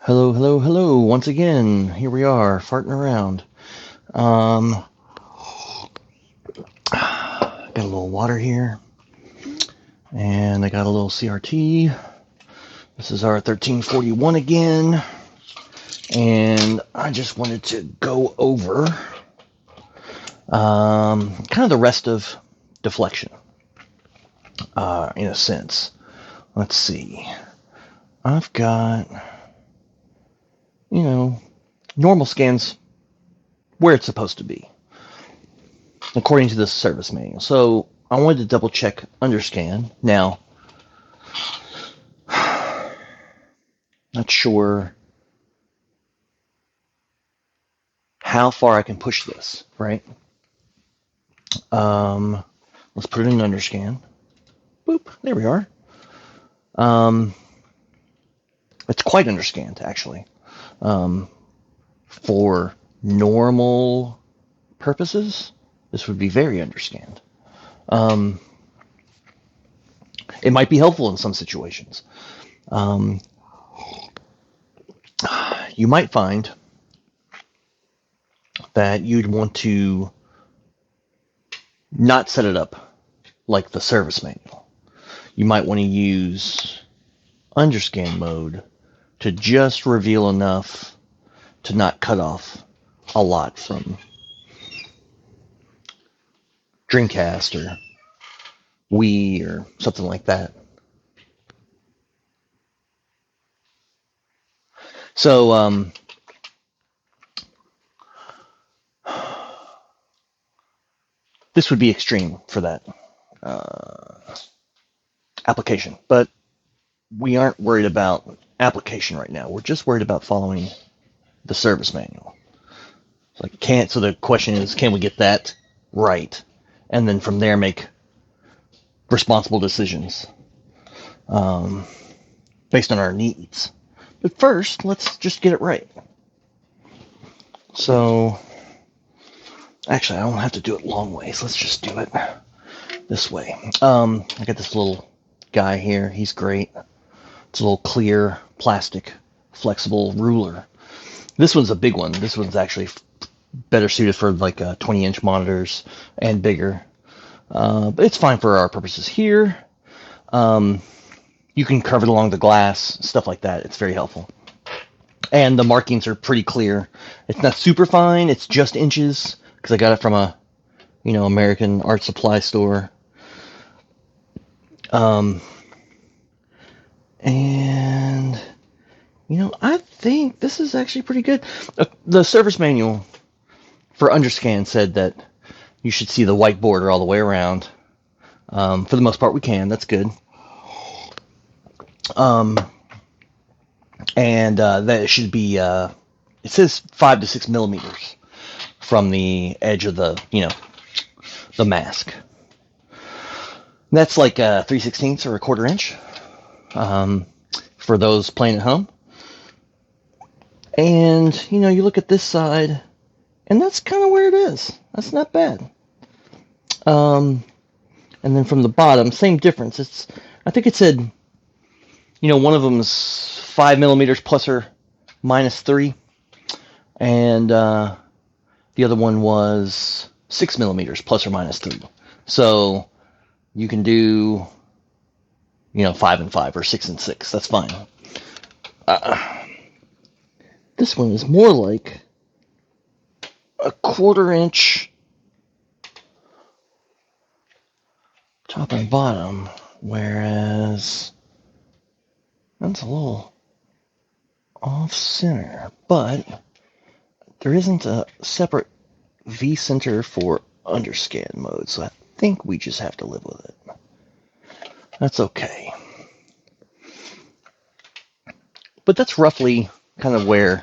Hello, hello, hello. Once again, here we are, farting around. Um, got a little water here, and I got a little CRT. This is our 1341 again, and I just wanted to go over kind of the rest of deflection, in a sense. Let's see. I've got, normal scans where it's supposed to be, according to the service manual. So I wanted to double check Underscan. Now, not sure how far I can push this, right? Let's put it in Underscan. Boop, there we are. It's quite underscanned, actually. For normal purposes, this would be very underscanned. It might be helpful in some situations. You might find that you'd want to not set it up like the service manual. You might want to use underscan mode to just reveal enough to not cut off a lot from Dreamcast or Wii or something like that. So, this would be extreme for that application, but we aren't worried about application right now. We're just worried about following the service manual. So the question is, can we get that right? And then from there make responsible decisions based on our needs. But first, let's just get it right. So, actually, I don't have to do it long ways. Let's just do it this way. I got this little guy here. He's great. It's a little clear, plastic, flexible ruler. This one's a big one. This one's actually better suited for like 20-inch monitors and bigger. But it's fine for our purposes here. You can curve it along the glass, stuff like that. It's very helpful. And the markings are pretty clear. It's not super fine. It's just inches because I got it from a, American art supply store. And, I think this is actually pretty good. The service manual for Underscan said that you should see the white border all the way around. For the most part, we can. That's good. And that it should be, it says 5 to 6 millimeters from the edge of the, the mask. That's like 3/16 or a quarter inch for those playing at home. And, you look at this side, and that's kind of where it is. That's not bad. And then from the bottom, same difference. I think it said, one of them's 5 millimeters plus or minus 3, and the other one was 6 millimeters plus or minus 3. So you can do, 5 and 5 or 6 and 6. That's fine. This one is more like a quarter inch top and bottom, whereas that's a little off center, but there isn't a separate V-center for underscan mode, so I think we just have to live with it. That's okay. But that's roughly kind of where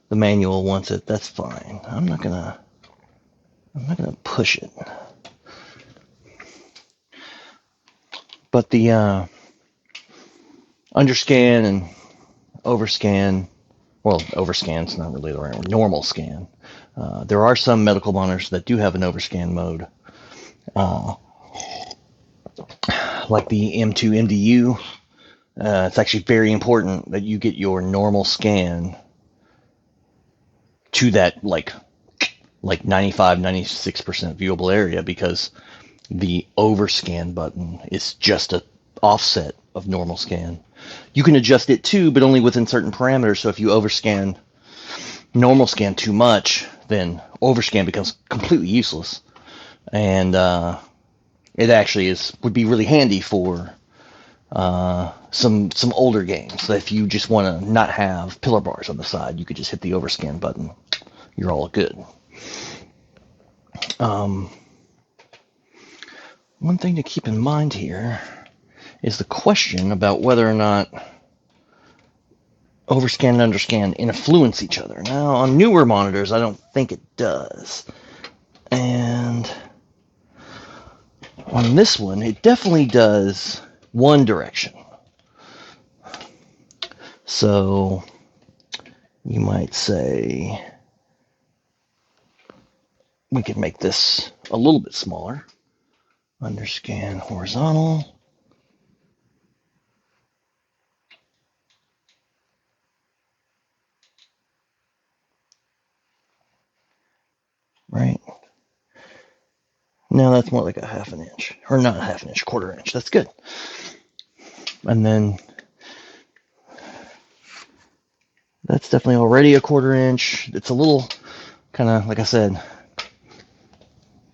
the manual wants it. That's fine. I'm not gonna push it. But the underscan and overscan, well, overscan's not really the right word, normal scan. There are some medical monitors that do have an overscan mode, like the M2 MDU It's actually very important that you get your normal scan to that like 95, 96% viewable area, because the overscan button is just a offset of normal scan. You can adjust it too, but only within certain parameters. So if you overscan normal scan too much, then overscan becomes completely useless. And it actually would be really handy for some older games. If you just want to not have pillar bars on the side, you could just hit the overscan button. You're all good. One thing to keep in mind here is the question about whether or not overscan and underscan influence each other. Now, on newer monitors, I don't think it does. And on this one, it definitely does one direction. So you might say we could make this a little bit smaller. Underscan horizontal. Right. Now that's more like a half an inch. Or not a half an inch, quarter inch. That's good. And then that's definitely already a quarter inch. It's a little kind of, like I said,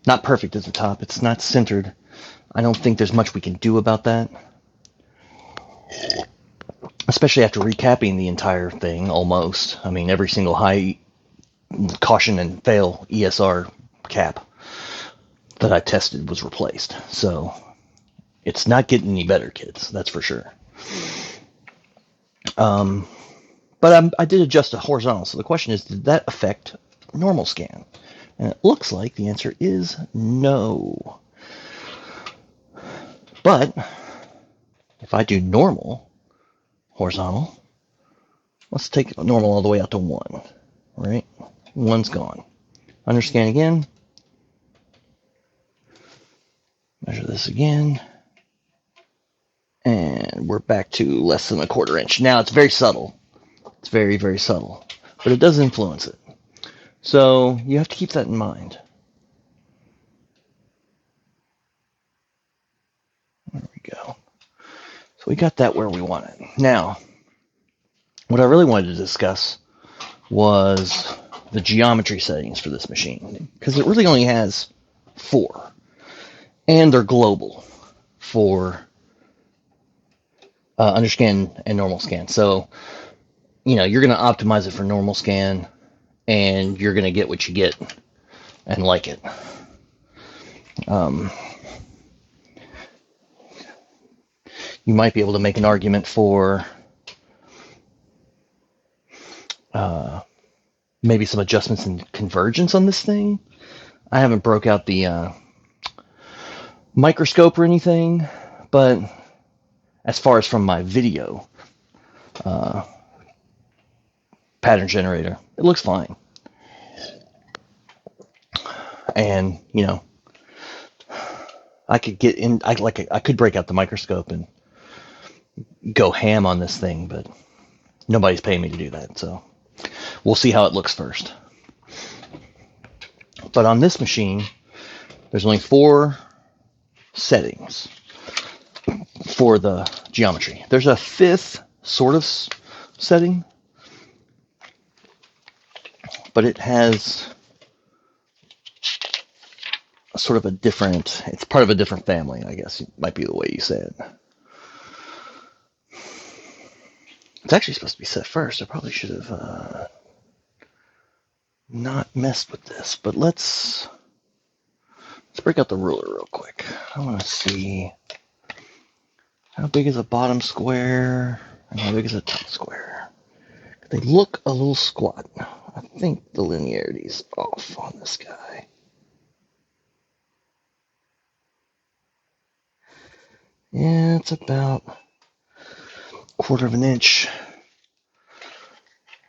not perfect at the top. It's not centered. I don't think there's much we can do about that. Especially after recapping the entire thing, almost. I mean, every single high caution and fail ESR cap that I tested was replaced. So it's not getting any better, kids. That's for sure. But I did adjust to horizontal. So the question is, did that affect normal scan? And it looks like the answer is no. But if I do normal horizontal, let's take normal all the way out to 1. Right? 1's gone. Underscan again. Measure this again. And we're back to less than a quarter inch. Now it's very subtle. It's very, very subtle. But it does influence it. So you have to keep that in mind. There we go. So we got that where we want it. Now, what I really wanted to discuss was the geometry settings for this machine, because it really only has 4. And they're global for underscan and normal scan. So, you're going to optimize it for normal scan, and you're going to get what you get and like it. You might be able to make an argument for maybe some adjustments in convergence on this thing. I haven't broke out the microscope or anything, but as far as from my video pattern generator, it looks fine. And I could get in. I could break out the microscope and go ham on this thing, but nobody's paying me to do that, so we'll see how it looks first. But on this machine, there's only 4 settings for the geometry. There's a 5th sort of setting, but it has sort of a different, it's part of a different family, I guess might be the way you say it. It's actually supposed to be set first. I probably should have not messed with this, but let's break out the ruler real quick. I want to see how big is a bottom square and how big is a top square. They look a little squat. I think the linearity's off on this guy. Yeah, it's about 1/4 of an inch.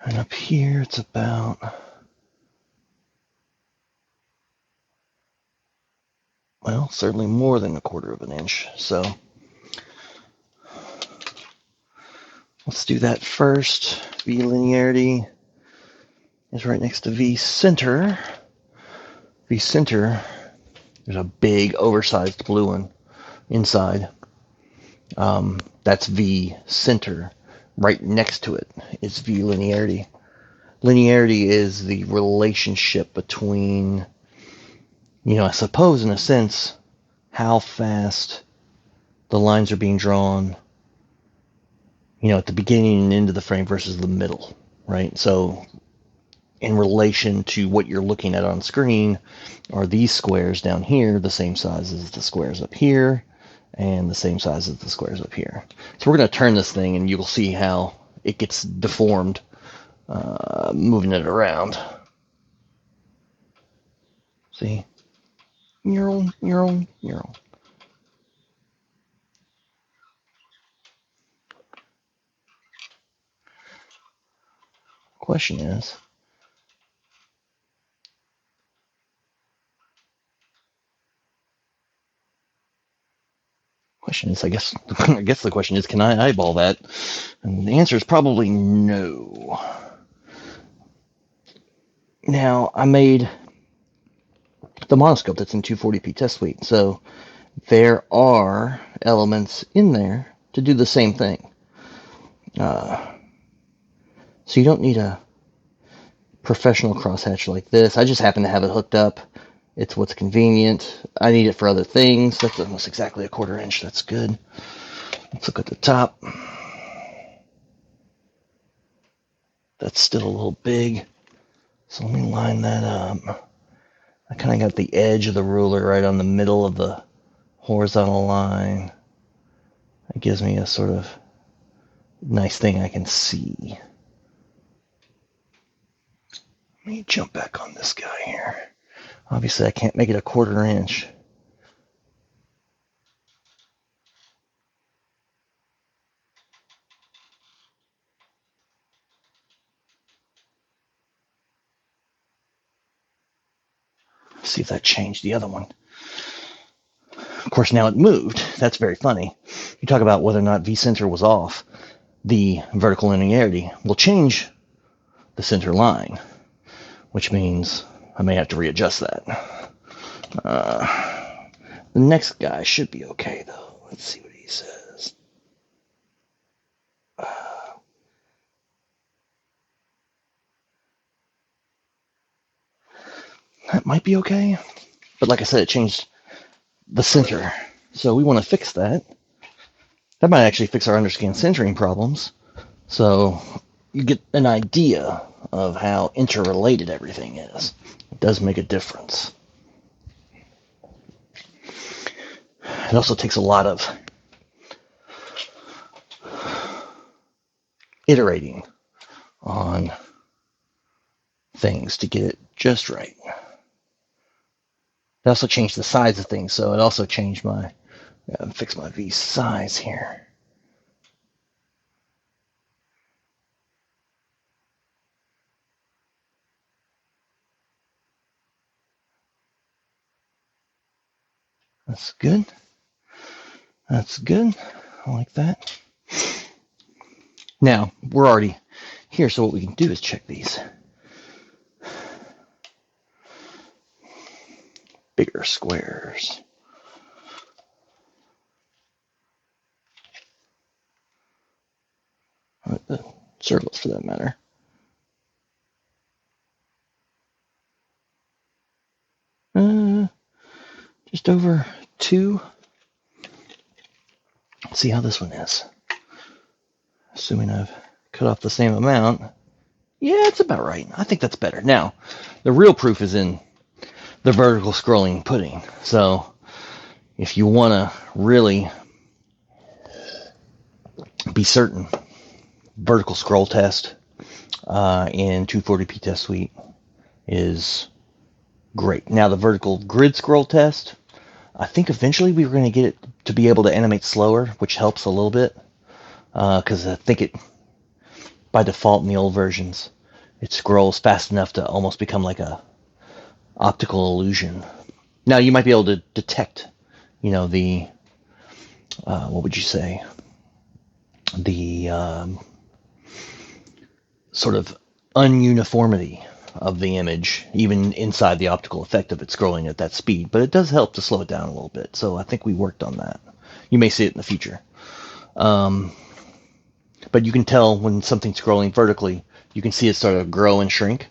And up here it's about, well, certainly more than 1/4 of an inch. So Let's do that first. V linearity is right next to V center. V center, there's a big oversized blue one inside. That's V center. Right next to it is V linearity. Linearity is the relationship between, I suppose in a sense, how fast the lines are being drawn, at the beginning and end of the frame versus the middle, right? So in relation to what you're looking at on screen, are these squares down here the same size as the squares up here, and the same size as the squares up here? So we're going to turn this thing, and you'll see how it gets deformed moving it around. See? Neural. Question is, I guess the question is, can I eyeball that? And the answer is probably no. Now, I made the monoscope that's in 240p test suite, so there are elements in there to do the same thing. So you don't need a professional crosshatch like this. I just happen to have it hooked up. It's what's convenient. I need it for other things. That's almost exactly a 1/4 inch. That's good. Let's look at the top. That's still a little big. So let me line that up. I kind of got the edge of the ruler right on the middle of the horizontal line. It gives me a sort of nice thing I can see. Let me jump back on this guy here. Obviously, I can't make it a 1/4 inch. See if that changed the other one. Of course, now it moved. That's very funny. You talk about whether or not V-center was off. The vertical linearity will change the center line, which means I may have to readjust that. The next guy should be okay, though. Let's see what he says. That might be okay. But like I said, it changed the center. So we want to fix that. That might actually fix our underscan centering problems. So you get an idea of how interrelated everything is. It does make a difference. It also takes a lot of iterating on things to get it just right. It also changed the size of things, so it also changed my, fix my V size here. That's good. That's good. I like that. Now, we're already here, so what we can do is check these. Bigger squares. The circles, for that matter. Just over 2. Let's see how this one is. Assuming I've cut off the same amount. Yeah, it's about right. I think that's better. Now, the real proof is in the vertical scrolling pudding. So if you want to really be certain, vertical scroll test in 240p test suite is great. Now the vertical grid scroll test, I think eventually we were going to get it to be able to animate slower, which helps a little bit, because I think it, by default in the old versions, it scrolls fast enough to almost become like a optical illusion. Now you might be able to detect, the what would you say, the sort of ununiformity of the image, even inside the optical effect of it scrolling at that speed. But it does help to slow it down a little bit. So I think we worked on that. You may see it in the future. But you can tell when something's scrolling vertically, you can see it sort of grow and shrink.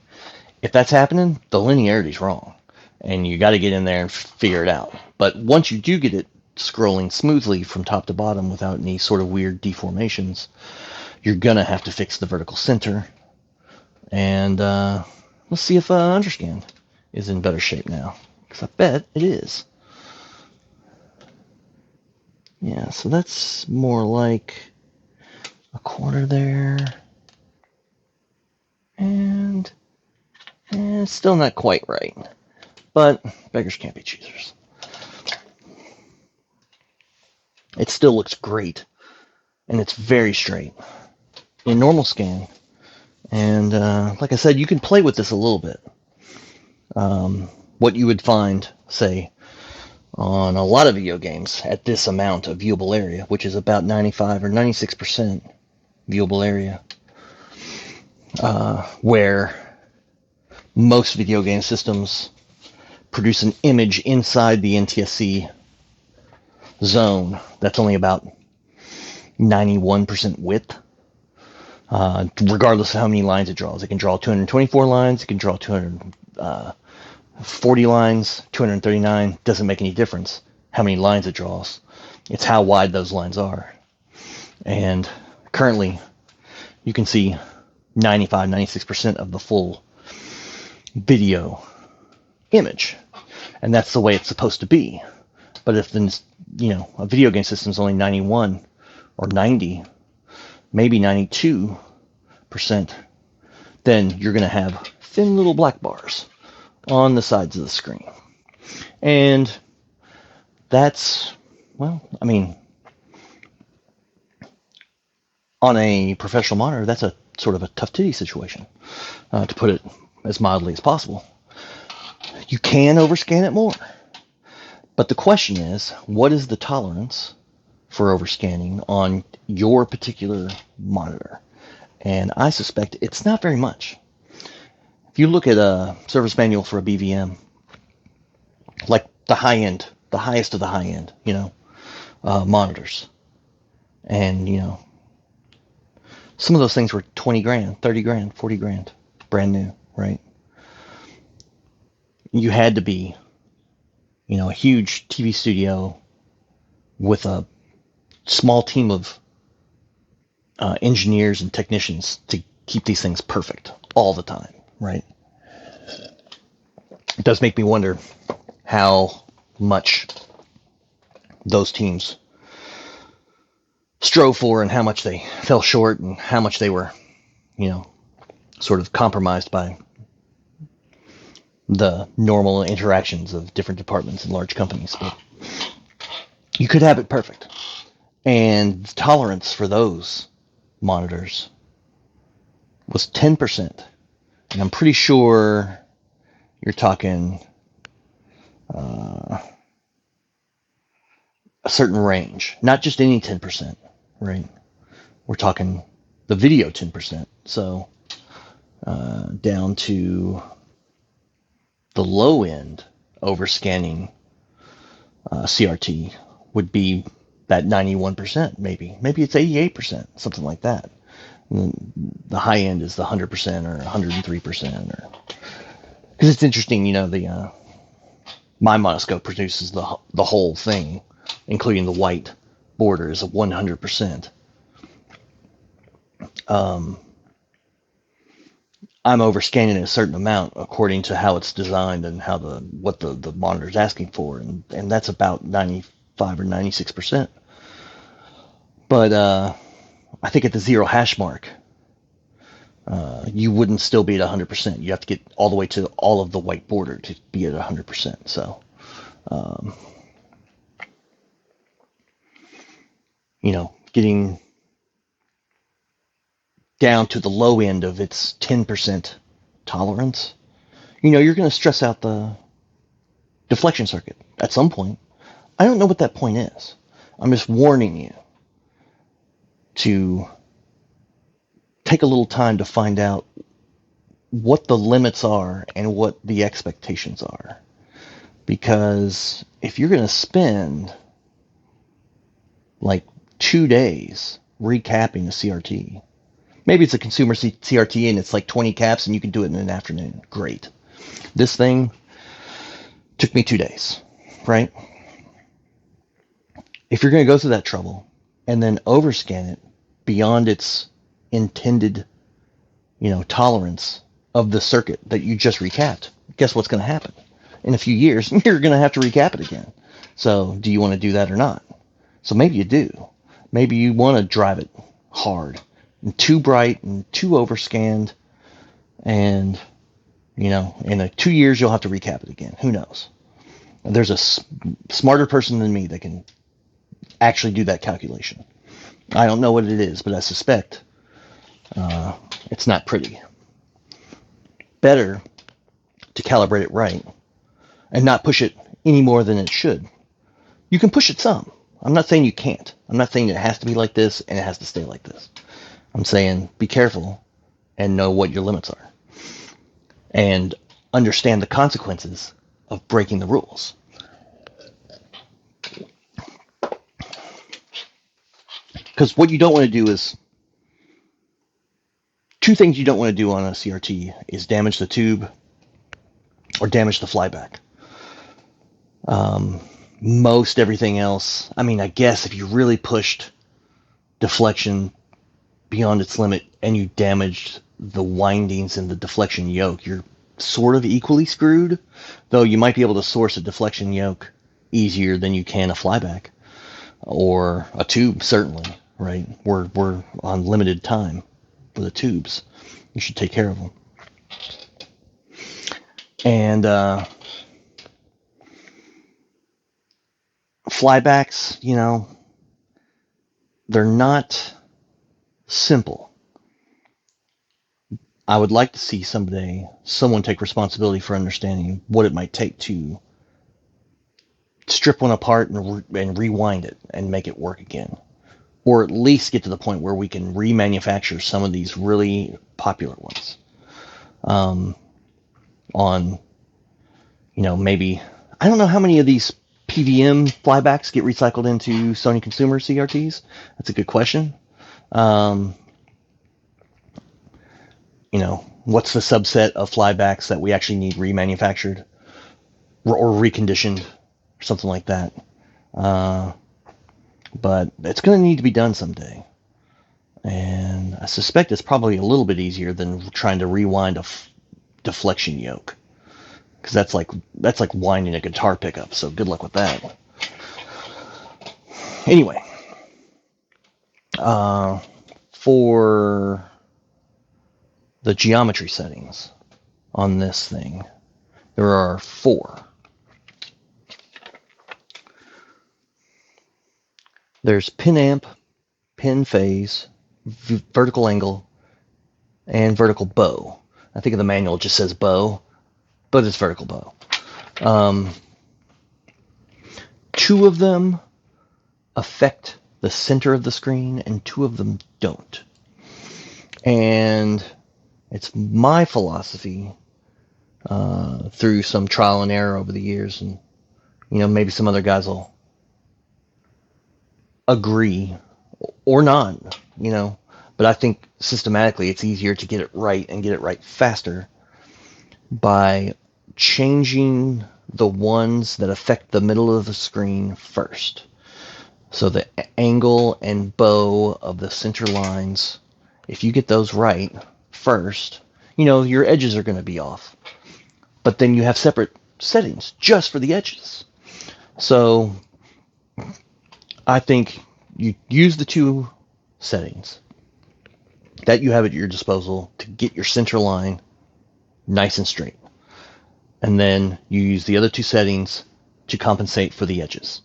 If that's happening, the linearity's wrong. And you got to get in there and figure it out. But once you do get it scrolling smoothly from top to bottom without any sort of weird deformations, you're going to have to fix the vertical center. And let's see if Underscan is in better shape now, because I bet it is. Yeah, so that's more like a quarter there. And it's still not quite right. But beggars can't be choosers. It still looks great. And it's very straight in normal scan. And like I said, you can play with this a little bit. What you would find, say, on a lot of video games at this amount of viewable area, which is about 95 or 96% viewable area, where most video game systems produce an image inside the NTSC zone that's only about 91% width, regardless of how many lines it draws. It can draw 224 lines, it can draw 240 lines, 239, doesn't make any difference how many lines it draws. It's how wide those lines are. And currently, you can see 95, 96% of the full video image. And that's the way it's supposed to be. But if a video game system is only 91 or 90, maybe 92%, then you're going to have thin little black bars on the sides of the screen. And that's, on a professional monitor, that's a sort of a tough titty situation, to put it as mildly as possible. You can overscan it more. But the question is, what is the tolerance for overscanning on your particular monitor? And I suspect it's not very much. If you look at a service manual for a BVM, like the highest of the high end, monitors, and some of those things were 20 grand, 30 grand, 40 grand, brand new, right? You had to be, a huge TV studio with a small team of engineers and technicians to keep these things perfect all the time, right? It does make me wonder how much those teams strove for and how much they fell short and how much they were, sort of compromised by the normal interactions of different departments in large companies. But you could have it perfect. And the tolerance for those monitors was 10%. And I'm pretty sure you're talking a certain range. Not just any 10%, right? We're talking the video 10%. So down to the low end overscanning CRT would be that 91%, maybe it's 88%, something like that. And the high end is the 100% or 103%, or because it's interesting, my monoscope produces the whole thing, including the white border, is a 100%. I'm overscanning a certain amount according to how it's designed and how what the monitor's asking for, and that's about 95 or 96%. But I think at the zero hash mark, you wouldn't still be at 100%. You have to get all the way to all of the white border to be at 100%. So, getting down to the low end of its 10% tolerance, you're going to stress out the deflection circuit at some point. I don't know what that point is. I'm just warning you to take a little time to find out what the limits are and what the expectations are. Because if you're going to spend like 2 days recapping a CRT, maybe it's a consumer CRT and it's like 20 caps and you can do it in an afternoon. Great. This thing took me 2 days, right? If you're going to go through that trouble and then overscan it beyond its intended, tolerance of the circuit that you just recapped, guess what's going to happen? In a few years, you're going to have to recap it again. So do you want to do that or not? So maybe you do. Maybe you want to drive it hard and too bright and too overscanned, and in 2 years you'll have to recap it again. Who knows? There's a smarter person than me that can actually do that calculation. I don't know what it is, but I suspect it's not pretty. Better to calibrate it right and not push it any more than it should. You can push it some. I'm not saying you can't. I'm not saying it has to be like this and it has to stay like this. I'm saying be careful and know what your limits are. And understand the consequences of breaking the rules. Because what you don't want to do is, two things you don't want to do on a CRT is damage the tube or damage the flyback. Most everything else, I guess if you really pushed deflection beyond its limit and you damaged the windings and the deflection yoke, you're sort of equally screwed, though you might be able to source a deflection yoke easier than you can a flyback or a tube, certainly, right? We're on limited time for the tubes. You should take care of them. And flybacks, they're not simple. I would like to see someday someone take responsibility for understanding what it might take to strip one apart and rewind it and make it work again. Or at least get to the point where we can remanufacture some of these really popular ones. Maybe, I don't know how many of these PVM flybacks get recycled into Sony consumer CRTs. That's a good question. What's the subset of flybacks that we actually need remanufactured or reconditioned or something like that? But it's going to need to be done someday. And I suspect it's probably a little bit easier than trying to rewind a deflection yoke. Because that's like winding a guitar pickup, so good luck with that. Anyway, for the geometry settings on this thing, there are 4. There's pin amp, pin phase, vertical angle, and vertical bow. I think in the manual it just says bow, but it's vertical bow. 2 of them affect the center of the screen, and 2 of them don't. And it's my philosophy, through some trial and error over the years, and maybe some other guys will agree or not, but I think systematically it's easier to get it right and get it right faster by changing the ones that affect the middle of the screen first. So the angle and bow of the center lines, if you get those right first, your edges are going to be off. But then you have separate settings just for the edges. So I think you use the 2 settings that you have at your disposal to get your center line nice and straight. And then you use the other 2 settings to compensate for the edges.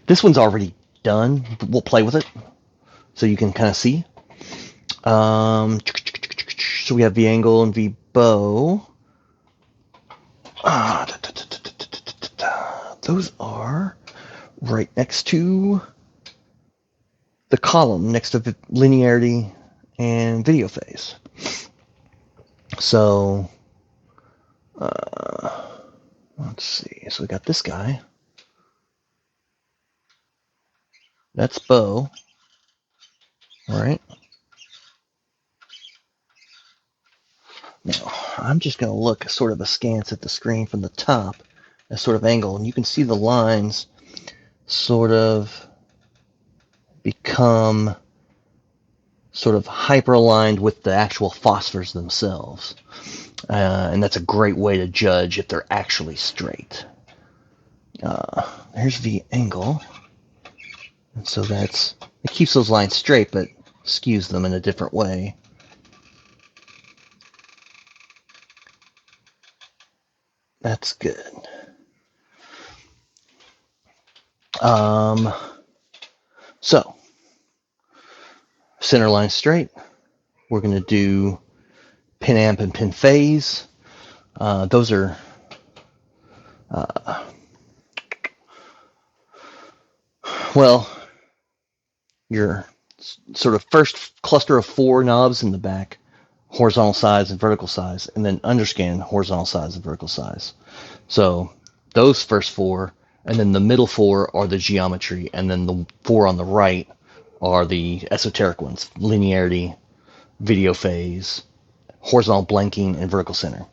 This one's already done, but we'll play with it so you can kind of see. So we have V angle and V bow. Those are right next to the column next to linearity and video phase. So let's see. So we got this guy. That's Bo. All right. Now, I'm just going to look sort of askance at the screen from the top, a sort of angle, and you can see the lines sort of become sort of hyper-aligned with the actual phosphors themselves. And that's a great way to judge if they're actually straight. Here's the angle. And so it keeps those lines straight, but skews them in a different way. That's good. So, center line straight. We're going to do pin amp and pin phase. Those are well, your sort of first cluster of 4 knobs in the back, horizontal size and vertical size, and then underscan horizontal size and vertical size. So those first 4, and then the middle 4 are the geometry, and then the 4 on the right are the esoteric ones: linearity, video phase, horizontal blanking, and vertical center.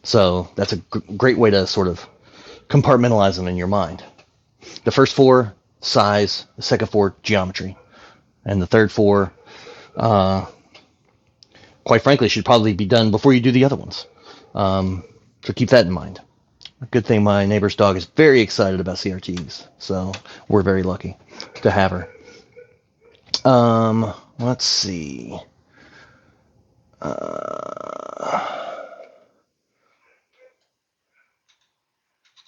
So that's a great way to sort of compartmentalize them in your mind. The first 4, size; the second 4, geometry; and the third 4, quite frankly, should probably be done before you do the other ones. So keep that in mind. A good thing my neighbor's dog is very excited about CRTs, so we're very lucky to have her. Let's see.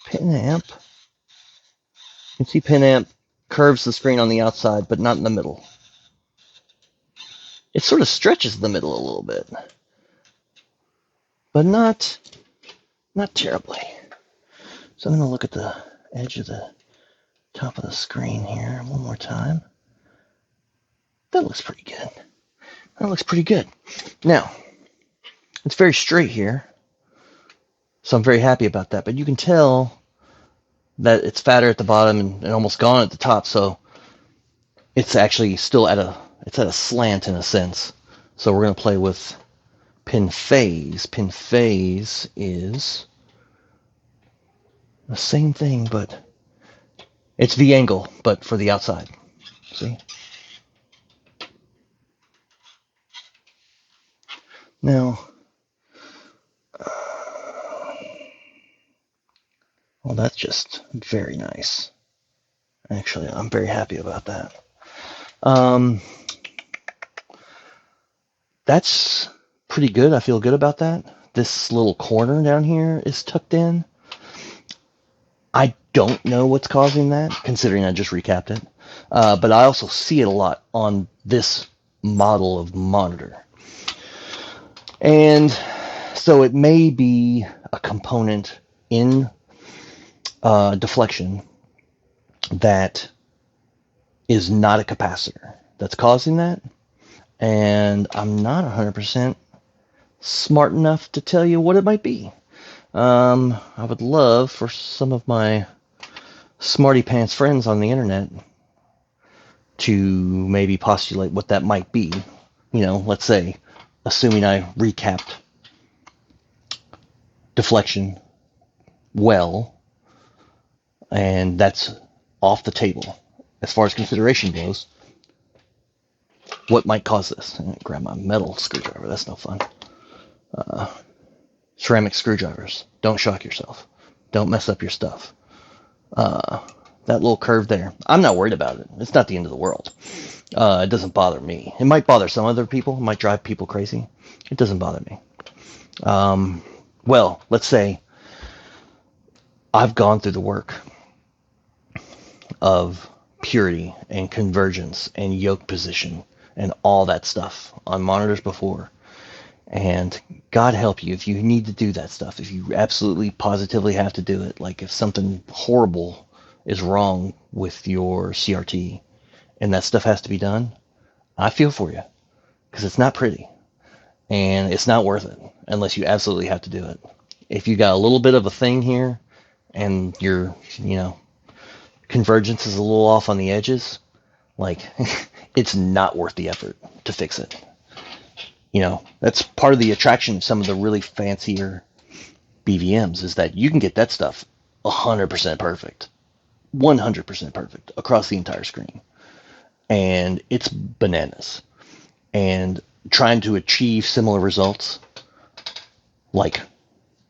Pin amp. You can see pin amp curves the screen on the outside, but not in the middle. It sort of stretches the middle a little bit, but not terribly. So I'm going to look at the edge of the top of the screen here one more time. That looks pretty good. That looks pretty good. Now, it's very straight here, so I'm very happy about that. But you can tell that it's fatter at the bottom and almost gone at the top, so it's actually still at a slant in a sense. So we're going to play with pin phase. Pin phase is the same thing, but it's V angle, but for the outside. See? Now, well, that's just very nice. Actually, I'm very happy about that. That's pretty good. I feel good about that. This little corner down here is tucked in. I don't know what's causing that, considering I just recapped it. But I also see it a lot on this model of monitor. And so it may be a component in deflection that is not a capacitor that's causing that. And I'm not 100% smart enough to tell you what it might be. I would love for some of my smarty pants friends on the internet to maybe postulate what that might be. You know, let's say, assuming I recapped deflection well, and that's off the table as far as consideration goes, what might cause this? Grab my metal screwdriver. That's no fun. Ceramic screwdrivers. Don't shock yourself. Don't mess up your stuff. That little curve there, I'm not worried about it. It's not the end of the world. It doesn't bother me. It might bother some other people. It might drive people crazy. It doesn't bother me. Well, let's say I've gone through the work of purity and convergence and yoke position and all that stuff on monitors before. And God help you if you need to do that stuff, if you absolutely positively have to do it. Like if something horrible is wrong with your CRT and that stuff has to be done, I feel for you, because it's not pretty, and it's not worth it unless you absolutely have to do it. If you got a little bit of a thing here, and your, convergence is a little off on the edges, like, it's not worth the effort to fix it. That's part of the attraction of some of the really fancier BVMs, is that you can get that stuff 100% perfect, 100% perfect across the entire screen. And it's bananas. And trying to achieve similar results, like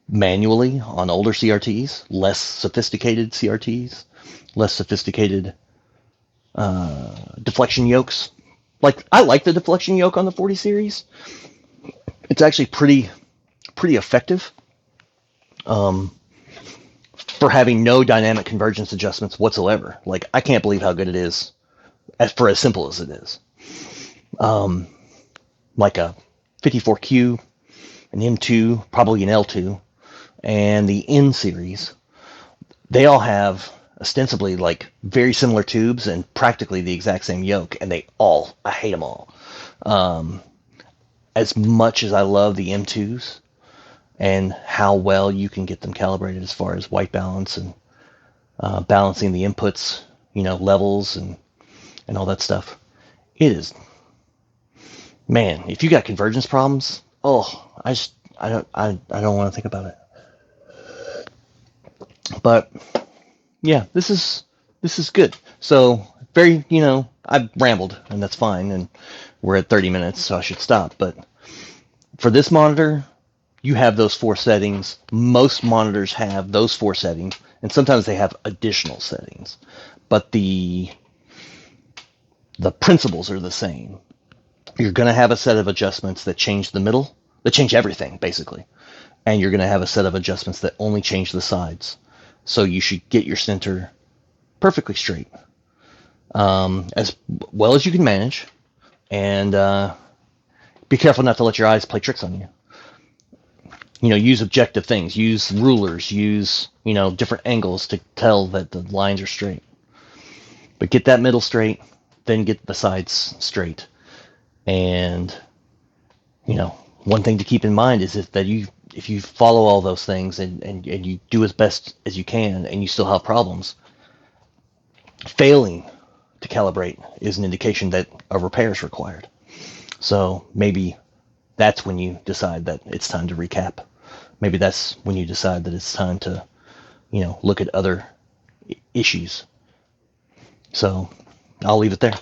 manually on older CRTs, less sophisticated CRTs, less sophisticated deflection yokes. Like, I like the deflection yoke on the 40 series. It's actually pretty effective for having no dynamic convergence adjustments whatsoever. Like, I can't believe how good it is for as simple as it is. Like a 54Q, an M2, probably an L2, and the N series, they all have ostensibly like very similar tubes and practically the exact same yoke, and I hate them all. As much as I love the M2s and how well you can get them calibrated as far as white balance and balancing the inputs, levels and all that stuff, it is, man, if you got convergence problems, I don't want to think about it. But yeah, this is good. So very, I've rambled, and that's fine, and we're at 30 minutes, so I should stop. But for this monitor, you have those 4 settings. Most monitors have those 4 settings, and sometimes they have additional settings. But the principles are the same. You're going to have a set of adjustments that change the middle, that change everything, basically. And you're going to have a set of adjustments that only change the sides. So you should get your center perfectly straight, as well as you can manage, and be careful not to let your eyes play tricks on you. Use objective things, use rulers, use, different angles to tell that the lines are straight. But get that middle straight, then get the sides straight. And, one thing to keep in mind is if you follow all those things and you do as best as you can, and you still have problems, failing to calibrate is an indication that a repair is required. So maybe that's when you decide that it's time to recap. Maybe that's when you decide that it's time to, look at other issues. So I'll leave it there.